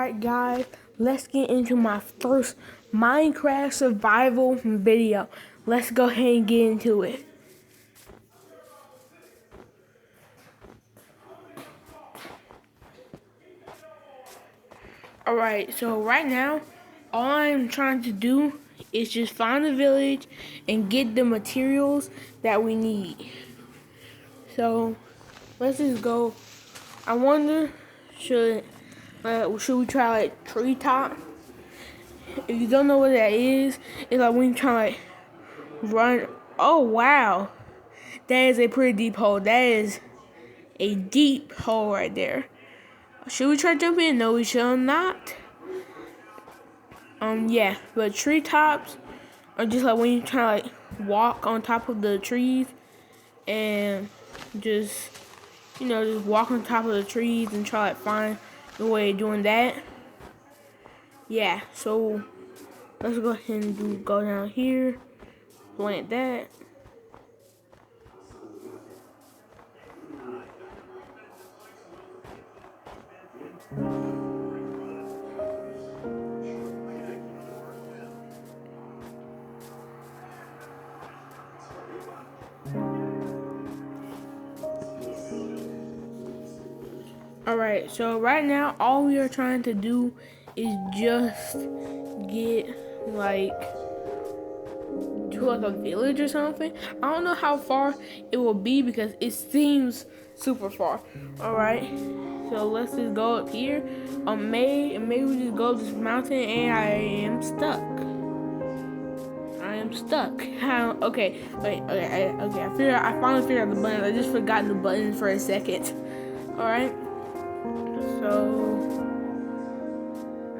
Alright guys, let's get into my first Minecraft survival video. Let's go ahead and get into it. Alright, so right now, all I'm trying to do is just find a village and get the materials that we need. So, let's just go. I wonder, should we try like treetop? If you don't know what that is, it's like when you try like run. Oh wow, that is a pretty deep hole. That is a deep hole right there. Should we try jumping in? No, we shall not. Yeah, but treetops are just like when you try to like walk on top of the trees and just just walk on top of the trees and try to find the way of doing that. Yeah, so let's go ahead and go down here, plant that. Alright, so right now all we are trying to do is just get to like a village or something. I don't know how far it will be because it seems super far. Alright, so let's just go up here. Maybe we just go up this mountain and I am stuck. How? Okay, wait. Okay, I finally figured out the buttons. I just forgot the buttons for a second. All right. So,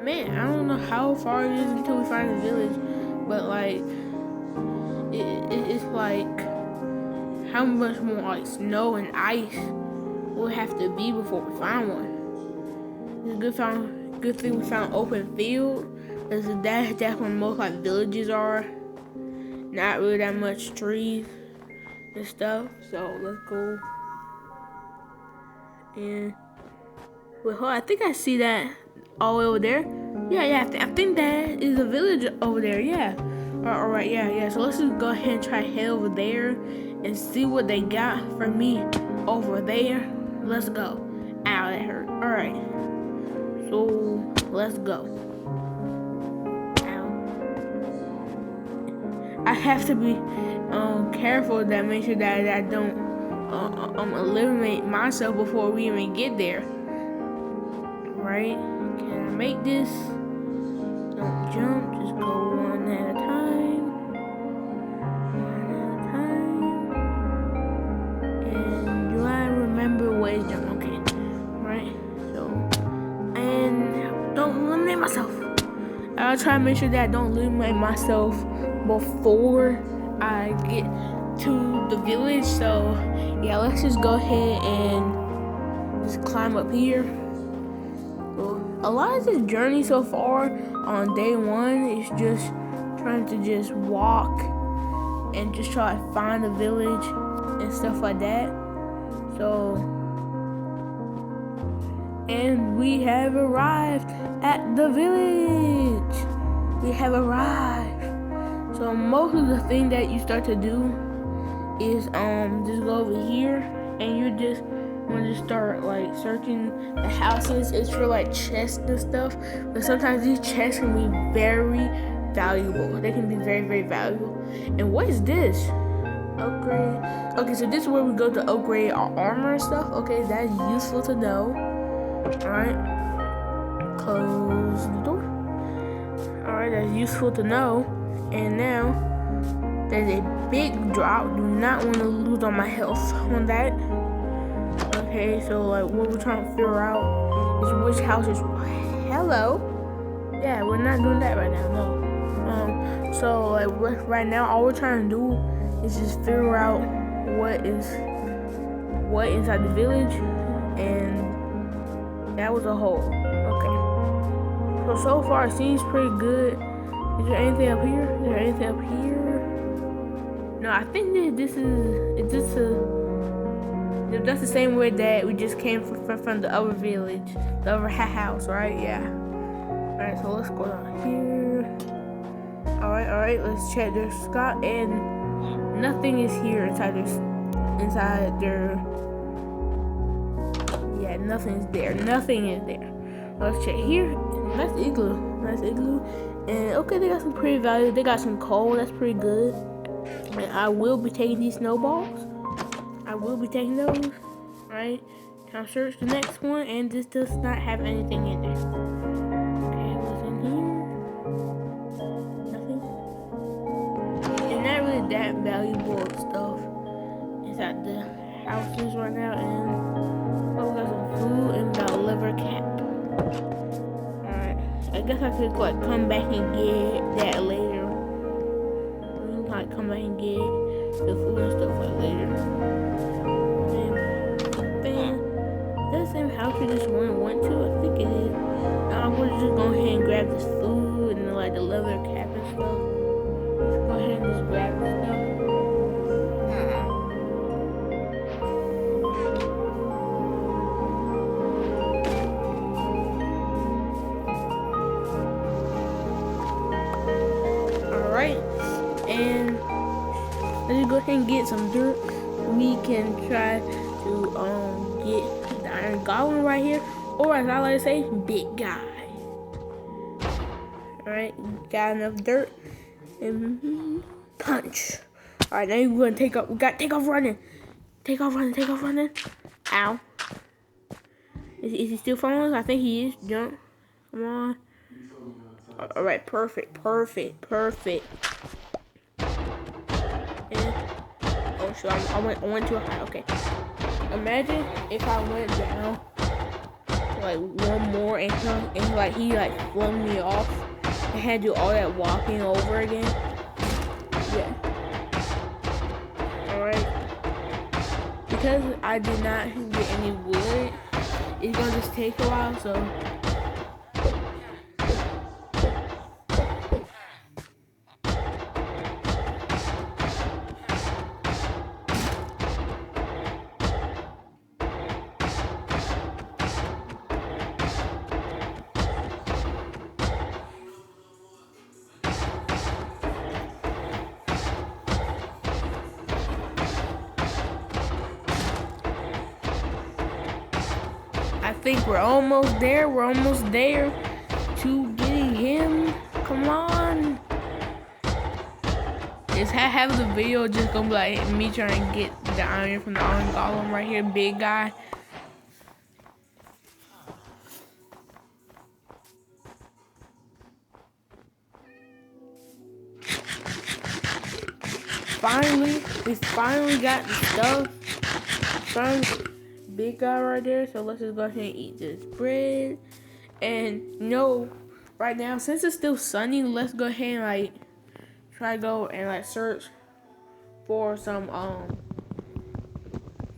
man, I don't know how far it is until we find a village, but like, it's like how much more like snow and ice will have to be before we find one. It's good thing we found open field, because that's where most like villages are. Not really that much trees and stuff. So let's go. And wait, hold on, I think I see that all the way over there. Yeah, I think that is a village over there. Yeah. All right, yeah. So let's just go ahead and try head over there and see what they got for me over there. Let's go. Ow, that hurt. All right. So let's go. I have to be careful that make sure that I don't eliminate myself before we even get there. Right? Can I make this? Don't jump, just go one at a time. And do I remember what is jump? Okay. Right? So, and don't eliminate myself. I'll try to make sure that I don't eliminate myself before I get to the village. So yeah, let's just go ahead and just climb up here. A lot of this journey so far on day one is just trying to just walk and just try to find a village and stuff like that. So, and we have arrived at the village. We have arrived. So most of the thing that you start to do is just go over here and you just want to start like searching the houses. It's for like chests and stuff, but sometimes these chests can be very valuable. They can be very, very valuable. And what is this? Upgrade. Okay, so this is where we go to upgrade our armor and stuff. Okay, that's useful to know. Alright, close the door. Alright, that's useful to know. And now there's a big drop. Do not want to lose on my health on that. Okay, so like what we're trying to figure out is which house is. Hello. Yeah, we're not doing that right now. No. So like right now, all we're trying to do is just figure out what inside the village, and that was a hole. Okay. So far it seems pretty good. Is there anything up here? No, I think that this is That's the same way that we just came from the other village, the other house, right? Yeah. Alright, so let's go down here. Alright, let's check their Scott, and nothing is here inside their. Yeah, nothing's there. Nothing is there. Let's check here. Nice igloo. And okay, they got some pretty value. They got some coal. That's pretty good. And I will be taking these snowballs. I will be taking those. Right. Now search the next one, and this does not have anything in there. Okay, what's in here? Nothing. And not really that valuable stuff inside the houses right now. And oh, we got some food and got a liver cap. I guess I could like come back and get that later. Like come back and get the food and stuff like later. And bam, that's the same house we just went to. I think it is. Now I'm gonna just go ahead and grab this food and like the leather cap and stuff. Just go ahead and just grab this stuff. And let's go ahead and get some dirt. We can try to get the iron goblin right here, or as I like to say, big guy. Alright, got enough dirt. And punch. Alright, now we're gonna take off. We got take off running. Take off running. Ow. Is he still following us? I think he is. Jump. Come on. Alright, perfect. Oh, so I went too high. Okay. Imagine if I went down like one more and he like flung me off and had to do all that walking over again. Yeah. Alright. Because I did not get any wood, it's gonna just take a while, so I think we're almost there. We're almost there to getting him. Come on. Is half of the video just gonna be like me trying to get the iron from the iron golem right here, big guy. We finally got the stuff. Big guy right there, so let's just go ahead and eat this bread. And right now, since it's still sunny, let's go ahead and like try to go and like search for some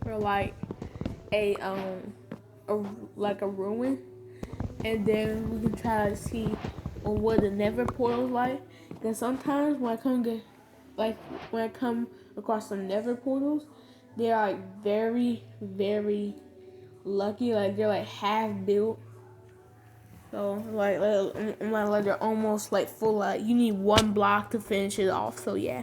for like a ruin, and then we can try to see what the Nether portal's like. Because sometimes when I come across some Nether portals, they're like very, very lucky. Like they're like half built. So like they're almost like full. Like you need one block to finish it off. So yeah.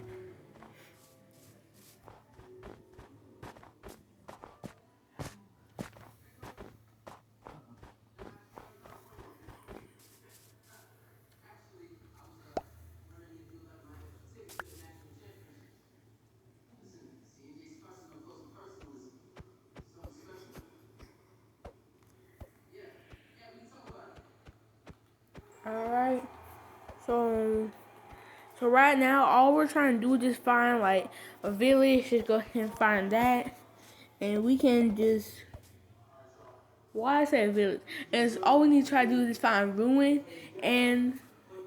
Alright, so right now all we're trying to do is just find like a village. Just go ahead and find that, and we can just, why I say a village, and all we need to try to do is just find a ruin, and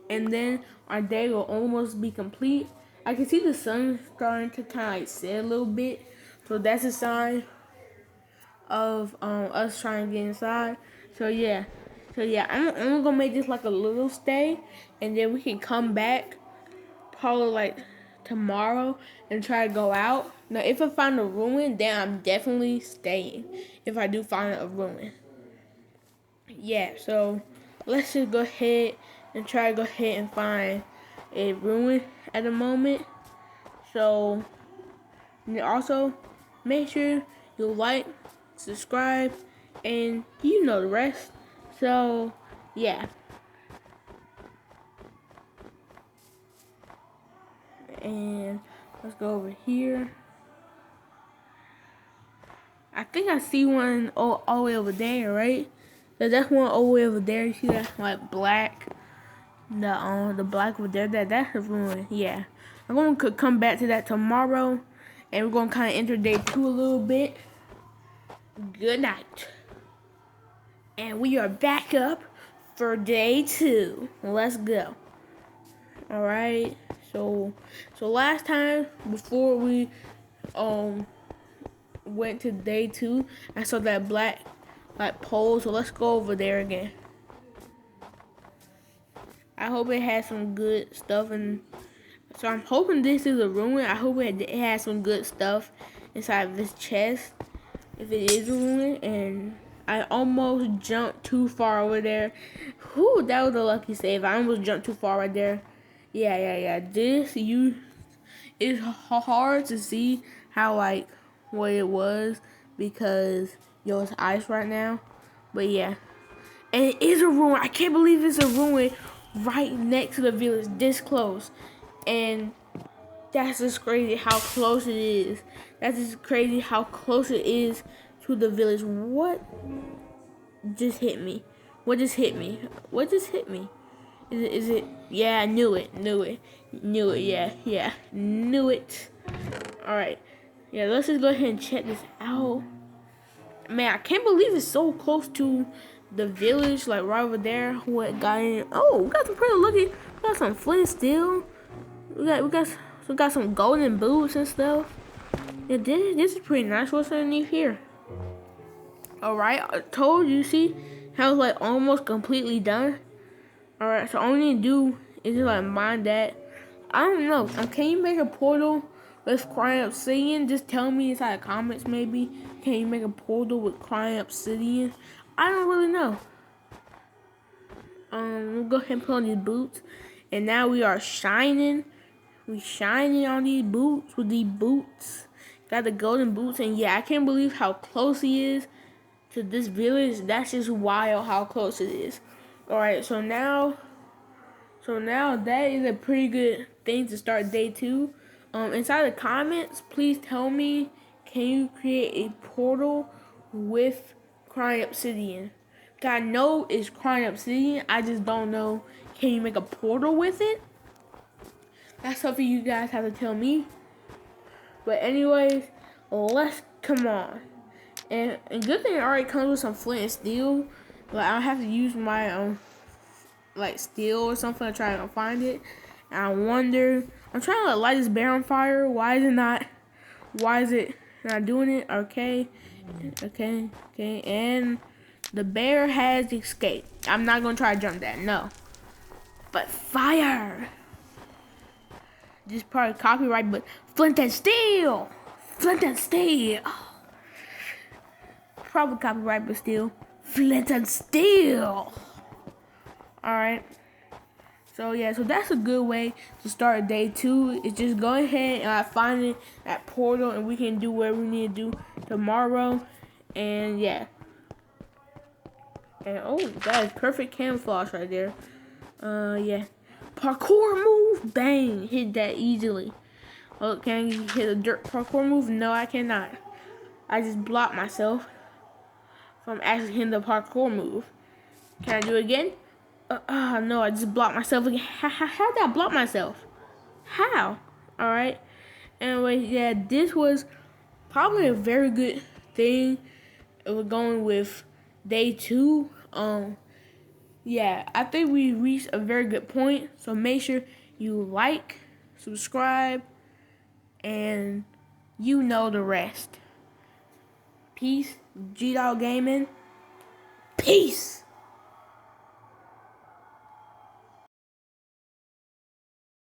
then our day will almost be complete. I can see the sun starting to kind of like set a little bit, so that's a sign of us trying to get inside. So yeah, I'm gonna make this like a little stay, and then we can come back probably like tomorrow and try to go out. Now, if I find a ruin, then I'm definitely staying. If I do find a ruin. Yeah, so let's just go ahead and try to go ahead and find a ruin at the moment. So, and also make sure you like, subscribe, and you know the rest. So, yeah. And let's go over here. I think I see one all the way over there, right? So that's one all the way over there. You see that like black, the black over there. That's a ruin. Yeah, I'm gonna come back to that tomorrow, and we're gonna kind of enter day 2 a little bit. Good night, and we are back up for day 2. Let's go. All right. So last time before we went to day 2, I saw that black like pole, so let's go over there again. I hope it has some good stuff, and so I'm hoping this is a ruin. I hope it has some good stuff inside this chest, if it is a ruin. And I almost jumped too far over there. Whew, that was a lucky save. I almost jumped too far right there. Yeah. This it's hard to see how like what it was because it's ice right now. But yeah, and it is a ruin. I can't believe it's a ruin right next to the village, this close. And that's just crazy how close it is. That's just crazy how close it is to the village. What just hit me? What just hit me? What just hit me? Is it? Yeah, I knew it. Yeah, knew it. All right. Yeah, let's just go ahead and check this out. Man, I can't believe it's so close to the village, like right over there. What got in? Oh, we got some pretty looking. We got some flint steel. We got some golden boots and stuff. Yeah, this is pretty nice. What's underneath here? All right, I told you. See how it's like almost completely done. All right, so all we need to do is just like mine that. I don't know. Can you make a portal with crying obsidian? Just tell me inside the comments maybe. Can you make a portal with crying obsidian? I don't really know. We'll go ahead and put on these boots. And now we are shining. We shining on these boots with these boots. Got the golden boots. And yeah, I can't believe how close he is to this village. That's just wild how close it is. Alright, so now that is a pretty good thing to start day 2. Inside the comments, please tell me, can you create a portal with crying obsidian? I know it's crying obsidian. I just don't know. Can you make a portal with it? That's something you guys have to tell me. But anyways, come on. And good thing it already comes with some flint and steel. Like I don't have to use my like steel or something to try to find it. And I wonder. I'm trying to light this bear on fire. Why is it not doing it? Okay. And the bear has escaped. I'm not gonna try to jump that. No. But fire. This is probably copyright, but flint and steel. Probably copyright, but still. Flint and steel. Alright. So yeah, so that's a good way to start day 2. Is just go ahead and find that portal, and we can do whatever we need to do tomorrow. And yeah. And oh, that is perfect camouflage right there. Yeah. Parkour move, bang, hit that easily. Oh, can you hit a dirt parkour move? No, I cannot. I just blocked myself from actually hitting the parkour move. Can I do it again? No, I just blocked myself again. How did I block myself? How? Alright. Anyway, yeah, this was probably a very good thing. We're going with day 2. Yeah, I think we reached a very good point. So make sure you like, subscribe, and you know the rest. Peace, G-Dog Gaming. Peace.